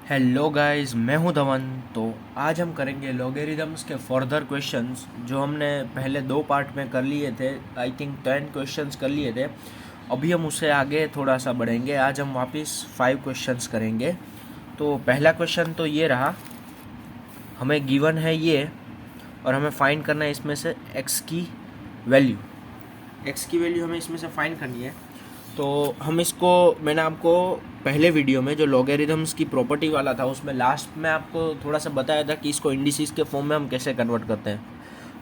Hello guys, मैं हूं धवन। तो आज हम करेंगे लॉगरिदम्स के फर्दर क्वेश्चंस जो हमने पहले दो पार्ट में कर लिए थे। आई थिंक 10 क्वेश्चंस कर लिए थे। अभी हम उससे आगे थोड़ा सा बढ़ेंगे। आज हम वापस 5 क्वेश्चंस करेंगे। तो पहला क्वेश्चन तो ये रहा, हमें गिवन है ये और हमें फाइंड करना है इसमें से एक्स की वैल्यू। एक्स की वैल्यू हमें इसमें से फाइंड करनी है। तो हम इसको, मैंने आपको पहले वीडियो में जो लॉगरिदम्स की प्रॉपर्टी वाला था उसमें लास्ट में आपको थोड़ा सा बताया था कि इसको इंडिसेस के फॉर्म में हम कैसे कन्वर्ट करते हैं।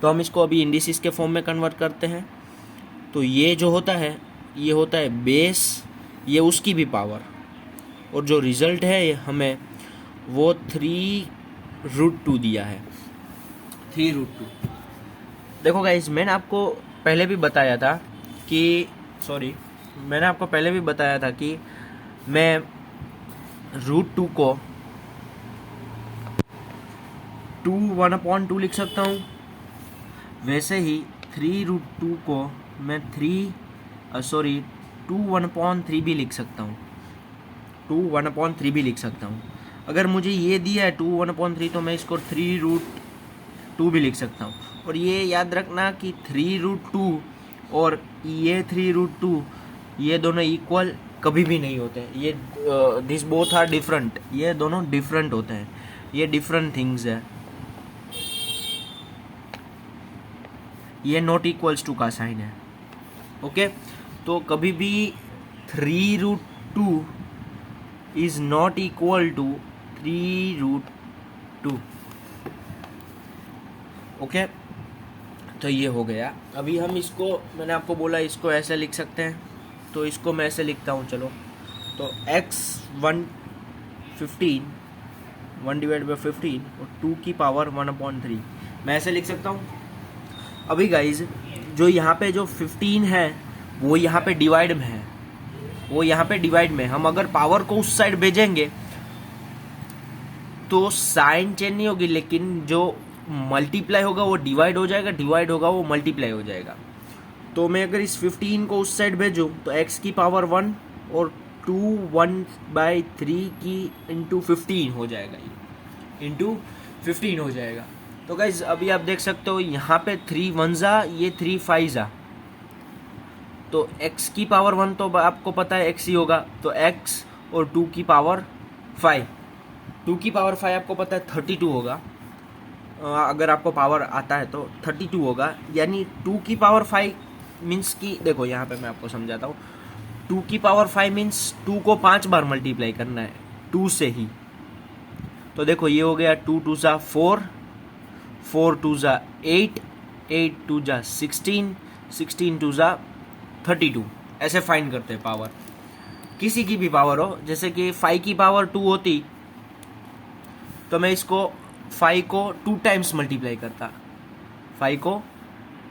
तो हम इसको अभी इंडिसेस के फॉर्म में कन्वर्ट करते हैं। तो ये जो होता है ये होता है बेस, ये उसकी भी पावर, और जो रिज़ल्ट है हमें वो 3√2 दिया है। 3√2। देखो गाइस, मैंने आपको पहले भी बताया था कि मैंने आपको पहले भी बताया था कि मैं √2 को 1/2 लिख सकता हूँ। वैसे ही 3√2 को मैं 1/3 भी लिख सकता हूँ। 1/3 भी लिख सकता हूँ। अगर मुझे ये दिया है 1/3 तो मैं इसको 3√2 भी लिख सकता हूँ। और ये याद रखना कि 3√2 और ये 3√2 ये दोनों इक्वल कभी भी नहीं होते। ये दिस बोथ आर डिफरेंट, ये दोनों डिफरेंट होते हैं, ये डिफरेंट थिंग्स है। ये नॉट इक्वल्स टू का साइन है। ओके, तो कभी भी 3√2 is not equal to 3√2। Okay, तो ये हो गया। अभी हम इसको, मैंने आपको बोला इसको ऐसे लिख सकते हैं, तो इसको मैं ऐसे लिखता हूँ। चलो, तो x 1/15 और 2 की पावर 1/3 मैं ऐसे लिख सकता हूँ। अभी गाइज, जो यहाँ पे जो 15 है वो यहाँ पे डिवाइड में है, वो यहाँ पे डिवाइड में। हम अगर पावर को उस साइड भेजेंगे तो साइन चेंज नहीं होगी, लेकिन जो मल्टीप्लाई होगा वो डिवाइड हो जाएगा, डिवाइड होगा वो मल्टीप्लाई हो जाएगा। तो मैं अगर इस 15 को उस साइड भेजूँ तो x की पावर 1 और 2 1/3 की इंटू 15 हो जाएगा, ये इंटू 15 हो जाएगा। तो गाइज, अभी आप देख सकते हो यहाँ पे 3 1 ये 3 5 तो x की पावर 1 तो आपको पता है x ही होगा, तो x और 2 की पावर 5, 2 की पावर 5 आपको पता है 32 होगा। अगर आपको पावर आता है तो 32 होगा, यानी 2 की पावर 5 मीन्स की, देखो यहाँ पे मैं आपको समझाता हूँ। 2 की पावर 5 मीन्स 2 को 5 बार मल्टीप्लाई करना है 2 से ही। तो देखो ये हो गया 2 2 जा 4, 4 2 जा 8, 8 2 जा 16, 16 2 जा 32। ऐसे फाइंड करते हैं पावर, किसी की भी पावर हो। जैसे कि 5 की पावर 2 होती तो मैं इसको 5 को 2 टाइम्स मल्टीप्लाई करता, 5 को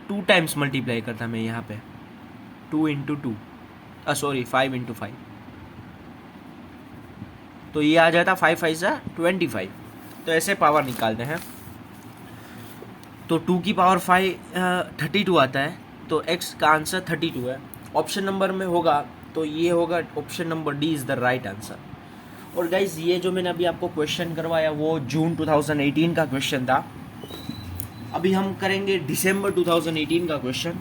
2 टाइम्स मल्टीप्लाई करता मैं यहाँ पे 2 इंटू 2, 5 इंटू 5। तो ये आ जाता 5 5 जा 25। तो ऐसे पावर निकालते हैं। तो 2 की पावर 5 32 आता है, तो x का आंसर 32 है। ऑप्शन नंबर में होगा तो ये होगा option number D is the right answer. और गाइज, ये जो मैंने अभी आपको क्वेश्चन करवाया वो जून 2018 का क्वेश्चन था। अभी हम करेंगे दिसंबर 2018 का क्वेश्चन।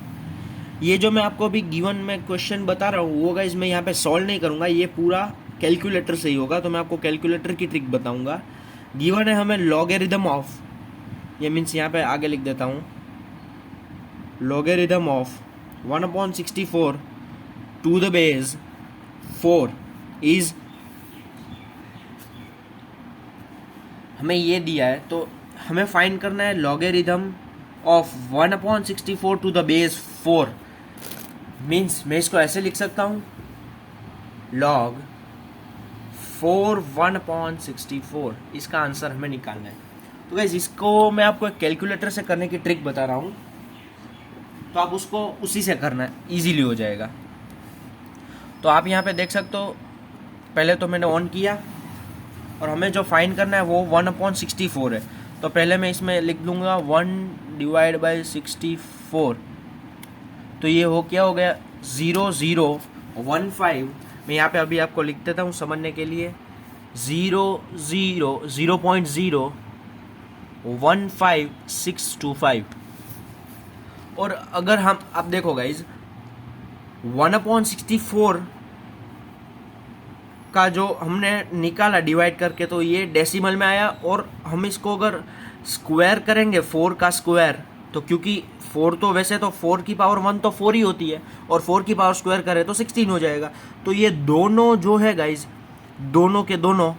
ये जो मैं आपको अभी गिवन में क्वेश्चन बता रहा हूँ वो गाइज मैं यहाँ पे सॉल्व नहीं करूँगा, ये पूरा कैलकुलेटर से ही होगा। तो मैं आपको कैलकुलेटर की ट्रिक बताऊँगा। गिवन है हमें लॉगरिदम ऑफ, ये मीन्स यहाँ पे आगे लिख देता हूँ, logarithm of 1/64 to the base 4 is, हमें ये दिया है तो हमें फाइंड करना है logarithm of 1/64 to the base 4। Means मैं इसको ऐसे लिख सकता हूँ, log 4 1/64। इसका आंसर हमें निकालना है। तो गाइस, इसको मैं आपको एक कैलकुलेटर से करने की ट्रिक बता रहा हूँ, तो आप उसको उसी से करना है, ईजीली हो जाएगा। तो आप यहाँ पे देख सकते हो, पहले तो मैंने ऑन किया और हमें जो फाइंड करना है वो 1/64 है। तो पहले मैं इसमें लिख दूंगा 1/64। तो ये हो क्या हो गया 0015। मैं यहाँ पे अभी आपको लिख देता हूँ समझने के लिए, 0.0152625। और अगर हम अब देखो गाइज 1/64 का जो हमने निकाला डिवाइड करके, तो ये डेसिमल में आया। और हम इसको अगर स्क्वायर करेंगे 4 का स्क्वायर, तो क्योंकि 4 तो वैसे तो 4 की पावर 1 तो 4 ही होती है, और 4 की पावर स्क्वायर करें तो 16 हो जाएगा। तो ये दोनों जो है गाइज, दोनों के दोनों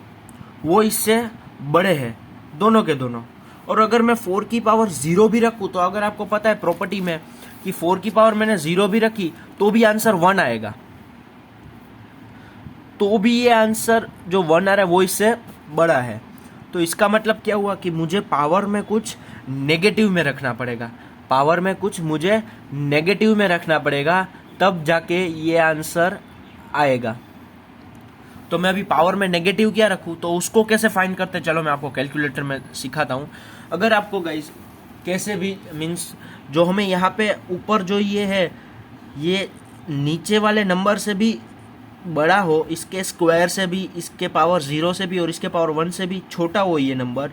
वो इससे बड़े हैं, दोनों के दोनों। और अगर मैं 4 की पावर 0 भी रखूँ, तो अगर आपको पता है प्रॉपर्टी में कि 4 की पावर मैंने 0 भी रखी तो भी आंसर 1 आएगा, तो भी ये आंसर जो 1 आ रहा है वो इससे बड़ा है। तो इसका मतलब क्या हुआ कि मुझे पावर में कुछ नेगेटिव में रखना पड़ेगा, पावर में कुछ मुझे नेगेटिव में रखना पड़ेगा, तब जाके ये आंसर आएगा। तो मैं अभी पावर में नेगेटिव क्या रखूँ, तो उसको कैसे फाइंड करते हैं, चलो मैं आपको कैलकुलेटर में सिखाता हूँ। अगर आपको गाइस कैसे भी मीन्स जो हमें यहाँ पे ऊपर जो ये है, ये नीचे वाले नंबर से भी बड़ा हो, इसके स्क्वायर से भी, इसके पावर 0 से भी और इसके पावर 1 से भी छोटा हो ये नंबर,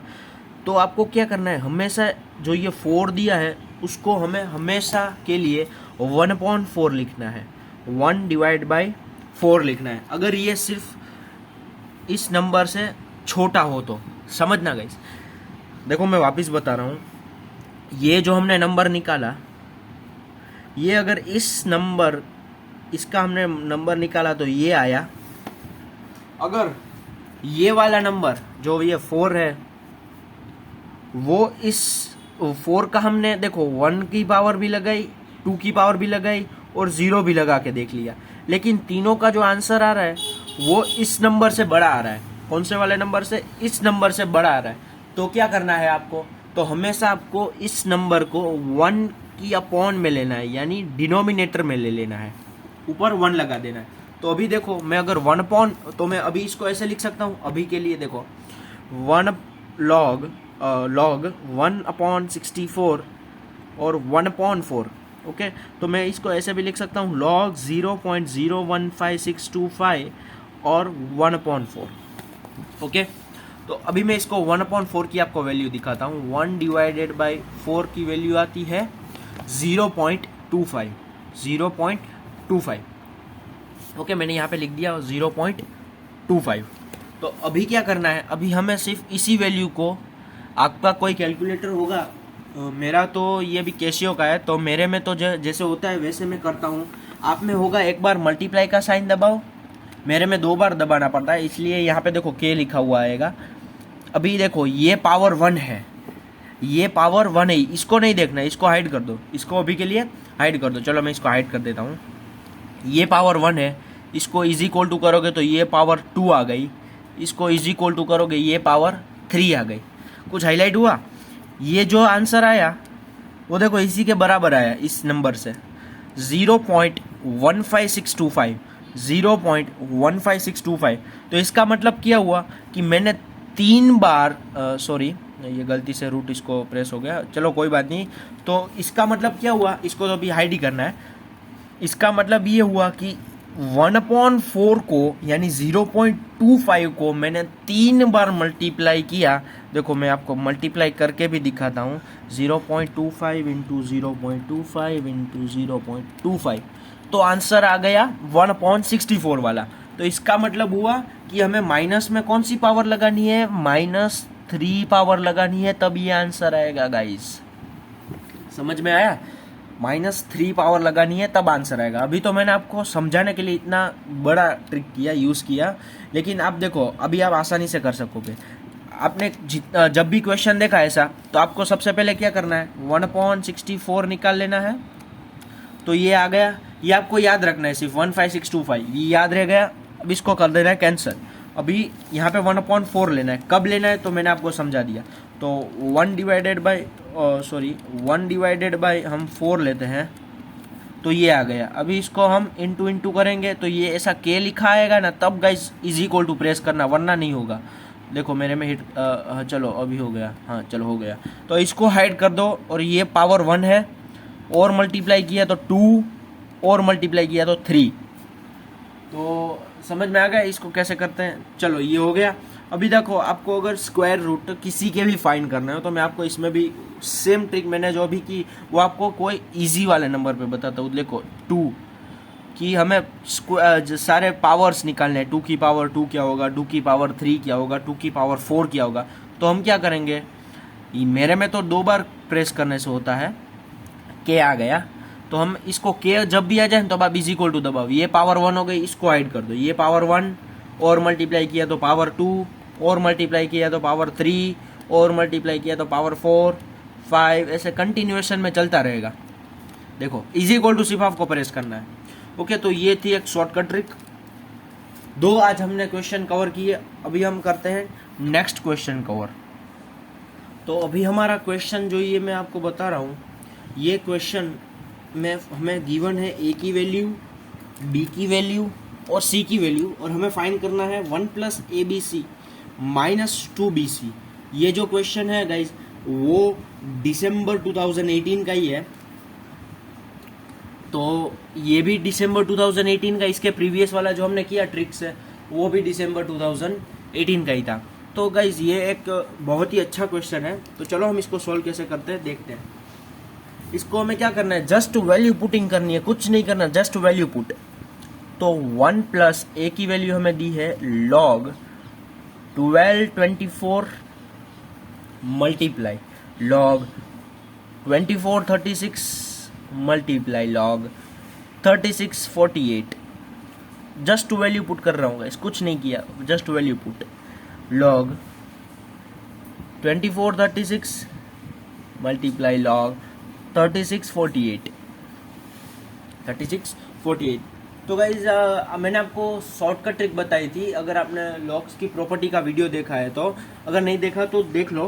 तो आपको क्या करना है, हमेशा जो ये 4 दिया है उसको हमें हमेशा के लिए 1/4 लिखना है, 1/4 लिखना है। अगर ये सिर्फ इस नंबर से छोटा हो तो समझना गाइस। देखो मैं वापस बता रहा हूँ, ये जो हमने नंबर निकाला, ये अगर इस नंबर, इसका हमने नंबर निकाला तो ये आया। अगर ये वाला नंबर जो ये 4 है, वो इस 4 का हमने देखो 1 की पावर भी लगाई, 2 की पावर भी लगाई और 0 भी लगा के देख लिया, लेकिन तीनों का जो आंसर आ रहा है वो इस नंबर से बड़ा आ रहा है। कौन से वाले नंबर से? इस नंबर से बड़ा आ रहा है। तो क्या करना है आपको, तो हमेशा आपको इस नंबर को 1 की अपॉन में लेना है, यानी डिनोमिनेटर में ले लेना है, ऊपर 1 लगा देना है। तो अभी देखो मैं अगर 1 अपॉन, तो मैं अभी इसको ऐसे लिख सकता हूँ, अभी के लिए देखो 1 log 1/64 और 1/4, ओके। तो मैं इसको ऐसे भी लिख सकता हूँ log 0.015625 और 1/4, ओके। तो अभी मैं इसको 1/4 की आपको वैल्यू दिखाता हूँ। 1/4 की वैल्यू आती है 0.25, ओके। मैंने यहाँ पे लिख दिया 0.25। तो अभी क्या करना है, अभी हमें सिर्फ इसी वैल्यू को, आपका कोई कैलकुलेटर होगा, मेरा तो ये भी कैशियो का है, तो मेरे में तो जैसे होता है वैसे मैं करता हूँ। आप में होगा एक बार मल्टीप्लाई का साइन दबाओ, मेरे में 2 बार दबाना पड़ता है, इसलिए यहाँ पे देखो के लिखा हुआ आएगा। अभी देखो ये पावर 1 है, ये पावर 1 है, इसको नहीं देखना, इसको हाइड कर दो, इसको अभी के लिए हाइड कर दो। चलो मैं इसको हाइड कर देता हूँ। ये पावर 1 है, इसको इज इक्वल टू करोगे तो ये पावर 2 आ गई, इसको इज इक्वल टू करोगे ये पावर 3 आ गई। कुछ हाईलाइट हुआ? ये जो आंसर आया वो देखो इसी के बराबर आया, इस नंबर से 0.15625, 0.15625। तो इसका मतलब क्या हुआ कि मैंने 3 बार, सॉरी ये गलती से रूट इसको प्रेस हो गया, चलो कोई बात नहीं। तो इसका मतलब क्या हुआ, इसको तो अभी हाइड ही करना है। इसका मतलब ये हुआ कि 1/4 को यानी 0.25 को मैंने 3 बार मल्टीप्लाई किया। देखो मैं आपको मल्टीप्लाई करके भी दिखाता हूँ, 0.25 इंटू 0.25 इंटू 0.25, तो आंसर आ गया 1/64 वाला। तो इसका मतलब हुआ कि हमें माइनस में कौन सी पावर लगानी है, -3 पावर लगानी है, तब ये आंसर आएगा गाइस। समझ में आया? -3 पावर लगानी है तब आंसर आएगा। अभी तो मैंने आपको समझाने के लिए इतना बड़ा ट्रिक किया, यूज़ किया, लेकिन आप देखो अभी आप आसानी से कर सकोगे। आपने जब भी क्वेश्चन देखा ऐसा, तो आपको सबसे पहले क्या करना है, 1/64 निकाल लेना है। तो ये आ गया, ये आपको याद रखना है, सिर्फ 15625 ये याद रह गया। अब इसको कर देना है कैंसिल। अभी यहाँ पे 1/4 लेना है, कब लेना है तो मैंने आपको समझा दिया। तो 1 डिवाइडेड बाय हम 4 लेते हैं, तो ये आ गया। अभी इसको हम इंटू करेंगे तो ये ऐसा के लिखा आएगा ना, तब guys is equal to press करना, वरना नहीं होगा। देखो मेरे में हिट, चलो अभी हो गया, हाँ चलो हो गया। तो इसको हाइड कर दो, और ये पावर 1 है, और मल्टीप्लाई किया तो 2, और मल्टीप्लाई किया तो 3। तो समझ में आ गया इसको कैसे करते हैं। चलो ये हो गया। अभी देखो, आपको अगर स्क्वायर रूट किसी के भी फाइंड करना है तो मैं आपको इसमें भी सेम ट्रिक मैंने जो अभी की वो आपको कोई इजी वाले नंबर पे बताता हूँ। देखो 2 कि हमें सारे पावर्स निकालने हैं। 2 की पावर 2 क्या होगा, 2 की पावर 3 क्या होगा, 2 की पावर 4 क्या होगा। तो हम क्या करेंगे, मेरे में तो 2 बार प्रेस करने से होता है। के आ गया तो हम इसको के जब भी आ जाए तो आप इज इक्वल टू दबाओ, ये पावर 1 हो गई, इसको ऐड कर दो, ये पावर 1 और मल्टीप्लाई किया तो पावर 2 और मल्टीप्लाई किया तो पावर 3 और मल्टीप्लाई किया तो पावर 4 5, ऐसे कंटिन्यूएशन में चलता रहेगा। देखो इज इक्वल टू सिर्फ आपको प्रेस करना है। ओके, तो ये थी एक शॉर्टकट ट्रिक। 2 आज हमने क्वेश्चन कवर किए, अभी हम करते हैं नेक्स्ट क्वेश्चन कवर। तो अभी हमारा क्वेश्चन जो ये मैं आपको बता रहा हूँ, ये क्वेश्चन में हमें गिवन है ए की वैल्यू, बी की वैल्यू और सी की वैल्यू, और हमें फाइंड करना है 1 + ABC - 2BC। ये जो क्वेश्चन है गाइज वो दिसंबर 2018 का ही है। तो ये भी दिसंबर 2018 का, इसके प्रीवियस वाला जो हमने किया ट्रिक्स है वो भी दिसंबर 2018 का ही था। तो गाइज ये एक बहुत ही अच्छा क्वेश्चन है। तो चलो हम इसको सॉल्व कैसे करते हैं देखते हैं। इसको हमें क्या करना है, जस्ट वैल्यू पुटिंग करनी है, कुछ नहीं करना, जस्ट वैल्यू पुट। तो 1 + A की वैल्यू हमें दी है log 1224 multiply log 2436 multiply log 3648। Just value put कर रहा हूँ, कुछ नहीं किया, just value put log 2436 multiply log 3648। तो गाइज मैंने आपको शॉर्टकट ट्रिक बताई थी। अगर आपने लॉग्स की प्रॉपर्टी का वीडियो देखा है तो, अगर नहीं देखा तो देख लो,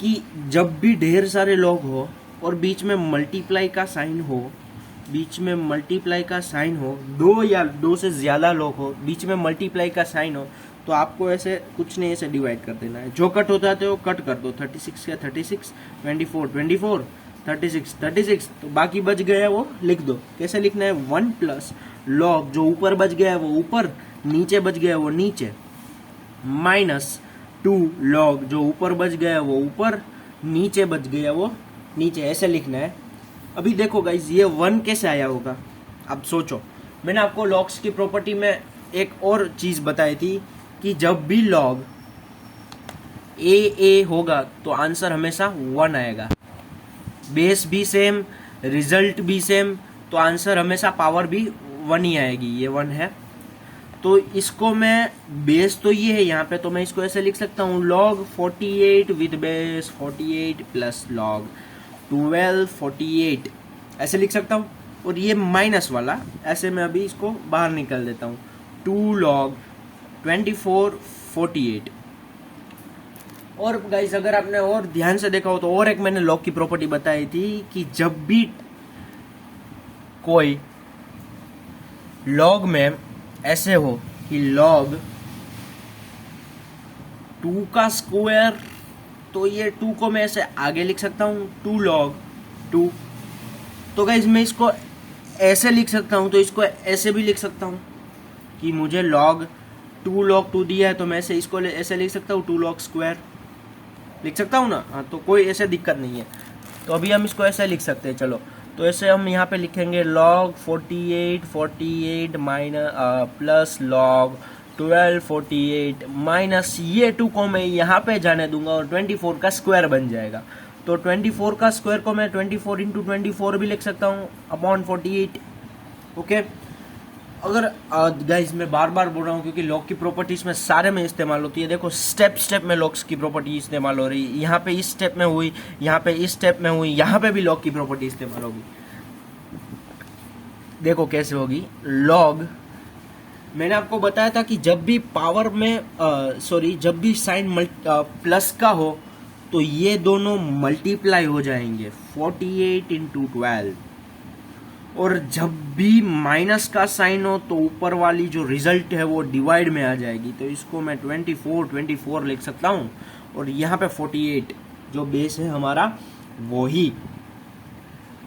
कि जब भी ढेर सारे लॉग हो और बीच में मल्टीप्लाई का साइन हो, बीच में मल्टीप्लाई का साइन हो, 2 या 2 से ज़्यादा लॉग हो, बीच में मल्टीप्लाई का साइन हो, तो आपको ऐसे कुछ नहीं, ऐसे डिवाइड कर देना है। जो कट होता है वो कट कर दो, 36 या 36, 24 24, 36 36, तो बाकी बच गया वो लिख दो। कैसे लिखना है, 1 + log जो ऊपर बच गया है वो ऊपर, नीचे बच गया है वो नीचे, -2 log जो ऊपर बच गया है वो ऊपर, नीचे बच गया वो नीचे, ऐसे लिखना है। अभी देखो गाइज ये 1 कैसे आया होगा, अब सोचो। मैंने आपको लॉग्स की प्रॉपर्टी में एक और चीज बताई थी कि जब भी log a होगा तो आंसर हमेशा 1 आएगा। बेस भी सेम, रिजल्ट भी सेम, तो आंसर हमेशा पावर भी 1 ही आएगी। ये 1 है, तो इसको मैं, बेस तो ये है यहाँ पे, तो मैं इसको ऐसे लिख सकता हूँ log 48 विद बेस 48 + log 1248, ऐसे लिख सकता हूँ। और ये माइनस वाला ऐसे मैं अभी इसको बाहर निकाल देता हूँ, 2 log 2448। और गाइस अगर आपने और ध्यान से देखा हो तो और एक मैंने लॉग की प्रॉपर्टी बताई थी कि जब भी कोई लॉग में ऐसे हो कि log 2 का स्क्वायर, तो ये 2 को मैं ऐसे आगे लिख सकता हूँ, 2 log 2। तो गाइस मैं इसको ऐसे लिख सकता हूँ, तो इसको ऐसे भी लिख सकता हूँ कि मुझे log 2 log 2 दिया है, तो मैं ऐसे इसको ऐसे लिख सकता हूँ, 2 log स्क्वायर लिख सकता हूँ ना। हाँ, तो कोई ऐसे दिक्कत नहीं है। तो अभी हम इसको ऐसे लिख सकते हैं। चलो, तो ऐसे हम यहाँ पे लिखेंगे log 48 प्लस log 1248 माइनस ये 2 को मैं यहाँ पे जाने दूंगा और 24 का स्क्वायर बन जाएगा। तो 24 का स्क्वायर को मैं 24 × 24 भी लिख सकता हूँ अपॉन 48। ओके, अगर गाइज मैं बार बार बोल रहा हूँ क्योंकि लॉग की प्रॉपर्टीज में सारे में इस्तेमाल होती है। देखो स्टेप स्टेप में लॉग्स की प्रॉपर्टी इस्तेमाल हो रही है, यहाँ पे इस स्टेप में हुई, यहाँ पे इस स्टेप में हुई, यहाँ पे भी लॉग की प्रॉपर्टी इस्तेमाल होगी। देखो कैसे होगी, लॉग मैंने आपको बताया था कि जब भी पावर में जब भी साइन प्लस का हो तो ये दोनों मल्टीप्लाई हो जाएंगे 48 × 12, और जब भी माइनस का साइन हो तो ऊपर वाली जो रिजल्ट है वो डिवाइड में आ जाएगी। तो इसको मैं 24 लिख सकता हूँ, और यहाँ पे 48 जो बेस है हमारा वो ही।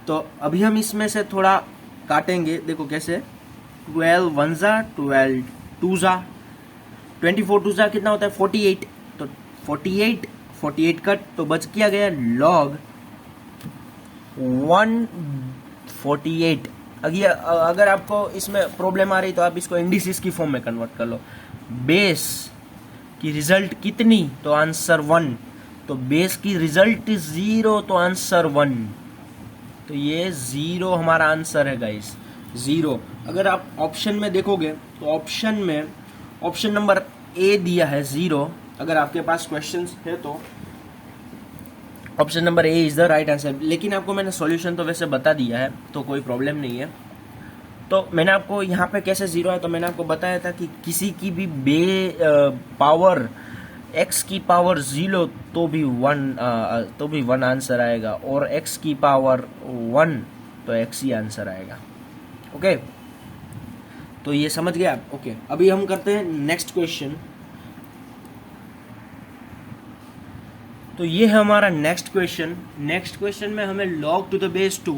तो अभी हम इसमें से थोड़ा काटेंगे, देखो कैसे, 12 1 × 12 2 × 24 टू ज़ा कितना होता है 48, तो 48 कट तो बच क्या गया log 148। अगर आपको इसमें प्रॉब्लम आ रही तो आप इसको इंडिसेस की फॉर्म में कन्वर्ट कर लो। बेस की रिजल्ट कितनी, तो आंसर 1, तो बेस की रिजल्ट 0 तो आंसर 1, तो ये 0 हमारा आंसर है गाइस, 0। अगर आप ऑप्शन में देखोगे तो ऑप्शन नंबर ए दिया है 0। अगर आपके पास क्वेश्चंस है तो option number A is the right answer, लेकिन आपको मैंने सॉल्यूशन तो वैसे बता दिया है तो कोई प्रॉब्लम नहीं है। तो मैंने आपको यहाँ पे कैसे 0 है, तो मैंने आपको बताया था कि किसी की भी पावर x की पावर 0 तो भी 1 आंसर आएगा, और x की पावर 1 तो x ही आंसर आएगा। ओके, तो ये समझ गए आप। ओके, अभी हम करते हैं नेक्स्ट क्वेश्चन। तो ये है हमारा नेक्स्ट क्वेश्चन में हमें log to the base 2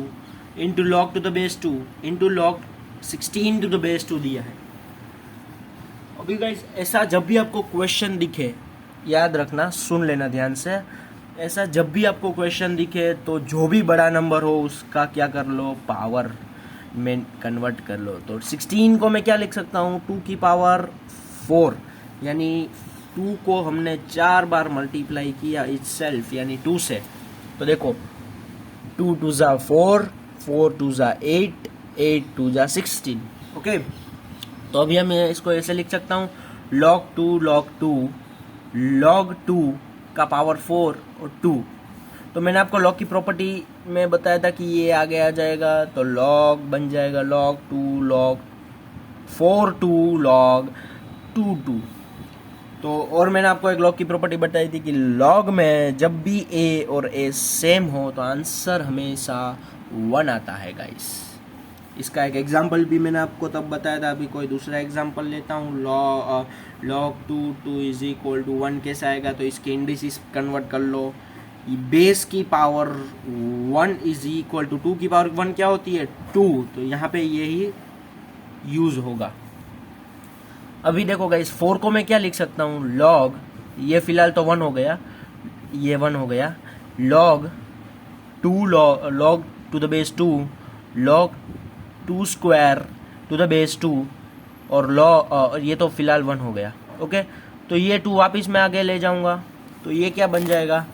into log to the base 2 into log 16 to the base 2 दिया है। अभी गाइस ऐसा जब भी आपको क्वेश्चन दिखे, याद रखना, सुन लेना ध्यान से, ऐसा जब भी आपको क्वेश्चन दिखे तो जो भी बड़ा नंबर हो उसका क्या कर लो, पावर में कन्वर्ट कर लो। तो 16 को मैं क्या लिख सकता हूँ, 2 की पावर 4, यानी 2 को हमने 4 बार मल्टीप्लाई किया इटसेल्फ, यानी 2 से। तो देखो 2 टू ज़ा 4, 4 टू ज़ा 8, 8 टू ज़ा 16। ओके, तो अभी हम इसको ऐसे लिख सकता हूँ log 2 का पावर 4 और 2। तो मैंने आपको log की प्रॉपर्टी में बताया था कि ये आगे आ जाएगा, तो log बन जाएगा log 2 log 4 2 log 2 2। तो और मैंने आपको एक log की प्रॉपर्टी बताई थी कि log में जब भी a और a सेम हो तो आंसर हमेशा 1 आता है गाइस। इसका एक एग्जाम्पल भी मैंने आपको तब बताया था। अभी कोई दूसरा एग्जाम्पल लेता हूँ, log 2 इज इक्वल टू 1 कैसे आएगा, तो इसके इंडिसेस कन्वर्ट कर लो। बेस की पावर 1 इज इक्वल टू 2 की पावर 1 क्या होती है 2, तो यहाँ पे यही यूज होगा। अभी देखो गाइस 4 को मैं क्या लिख सकता हूँ, log, ये फिलहाल तो 1 हो गया, ये 1 हो गया, log 2 the base 2 log 2 square to the base 2, और ये तो फिलहाल 1 हो गया। ओके, तो ये 2 वापस मैं आगे ले जाऊंगा, तो ये क्या बन जाएगा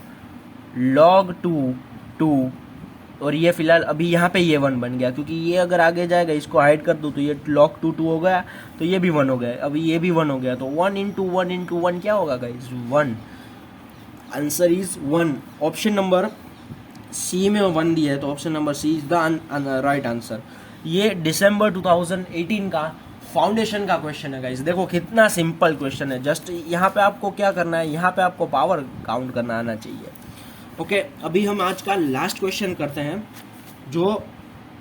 log 2, और ये फिलहाल अभी यहाँ पे ये 1 बन गया, क्योंकि ये अगर आगे जाएगा इसको हाइड कर दूँ तो ये log 2 हो गया, तो ये भी 1 हो गया, अभी ये भी 1 हो गया, तो 1 इंटू 1 क्या होगा guys 1, answer is 1। Option number C में 1 दिया है, तो option number C is the right answer. ये दिसंबर 2018 का फाउंडेशन का क्वेश्चन है गाइस। देखो कितना सिंपल क्वेश्चन है, जस्ट यहाँ पे आपको क्या करना है, यहाँ पे आपको पावर काउंट करना आना चाहिए। ओके, अभी हम आज का लास्ट क्वेश्चन करते हैं, जो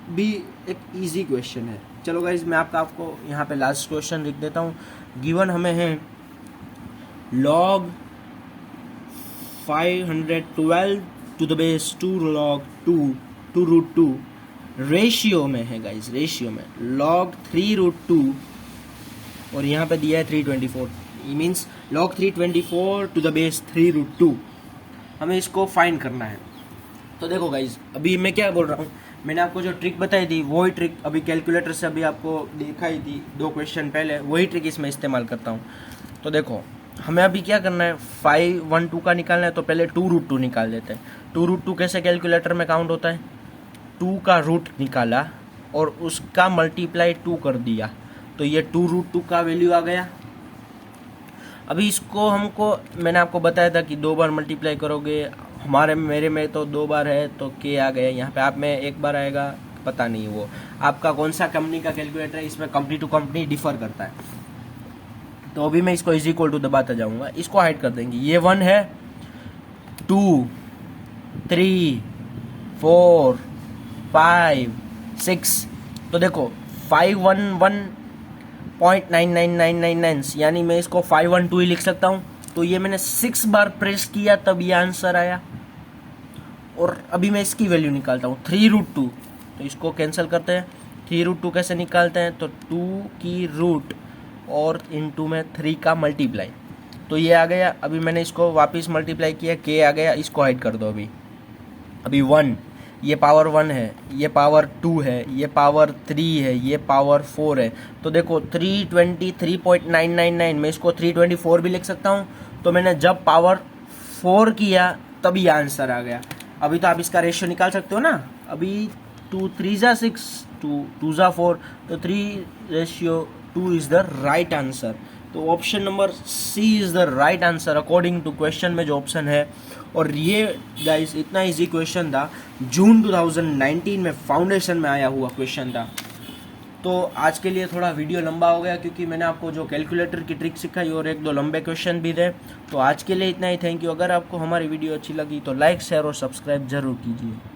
भी एक इजी क्वेश्चन है। चलो गाइस मैं आपको यहाँ पे लास्ट क्वेश्चन लिख देता हूँ। गिवन हमें है log 512 to the base 2 log 2 to root 2, ratio में है गाइस, रेशियो में log 3 रूट 2, और यहाँ पे दिया है 324, ये means log 324 to the base 3 root 2। हमें इसको फाइंड करना है। तो देखो गाइज अभी मैं क्या बोल रहा हूँ, मैंने आपको जो ट्रिक बताई थी वही ट्रिक अभी कैलकुलेटर से अभी आपको दिखाई थी 2 क्वेश्चन पहले, वही ट्रिक इसमें इस्तेमाल करता हूँ। तो देखो हमें अभी क्या करना है, 512 का निकालना है, तो पहले 2 रूट 2 निकाल देते हैं। 2 रूट 2 कैसे कैलकुलेटर में काउंट होता है, 2 का रूट निकाला और उसका मल्टीप्लाई 2 कर दिया, तो ये 2 रूट 2 का वैल्यू आ गया। अभी इसको हमको मैंने आपको बताया था कि 2 बार मल्टीप्लाई करोगे, मेरे में तो 2 बार है तो के आ गया, यहाँ पे आप में 1 बार आएगा, पता नहीं वो आपका कौन सा कंपनी का कैलकुलेटर है, इसमें कंपनी टू कंपनी डिफर करता है। तो अभी मैं इसको इज इक्वल टू दबाता जाऊंगा, इसको हाइड कर देंगे। ये 1 है, 2 3 4 5 6, तो देखो 511.99999, यानी मैं इसको 512 ही लिख सकता हूँ। तो ये मैंने 6 बार प्रेस किया तब ये आंसर आया। और अभी मैं इसकी वैल्यू निकालता हूँ 3 रूट 2, तो इसको कैंसिल करते हैं। 3 रूट 2 कैसे निकालते हैं, तो 2 की रूट और इनटू में 3 का मल्टीप्लाई, तो ये आ गया। अभी मैंने इसको वापस मल्टीप्लाई किया, के आ गया, इसको हाइड कर दो। अभी 1, ये पावर 1 है, ये पावर 2 है, ये पावर 3 है, ये पावर 4 है। तो देखो 323.999, मैं इसको 324 भी लिख सकता हूँ। तो मैंने जब पावर 4 किया तभी ये आंसर आ गया। अभी तो आप इसका रेशियो निकाल सकते हो ना। अभी 2 3 जा 6, 2 2 जा 4, तो 3:2 इज द राइट आंसर। तो option number C is the right answer according to question में जो ऑप्शन है। और ये गाइस इतना इजी क्वेश्चन था, जून 2019 में फाउंडेशन में आया हुआ क्वेश्चन था। तो आज के लिए थोड़ा वीडियो लंबा हो गया क्योंकि मैंने आपको जो कैलकुलेटर की ट्रिक सिखाई और 1-2 लंबे क्वेश्चन भी थे। तो आज के लिए इतना ही, थैंक यू। अगर आपको हमारी वीडियो अच्छी लगी तो लाइक, शेयर और सब्सक्राइब जरूर कीजिए।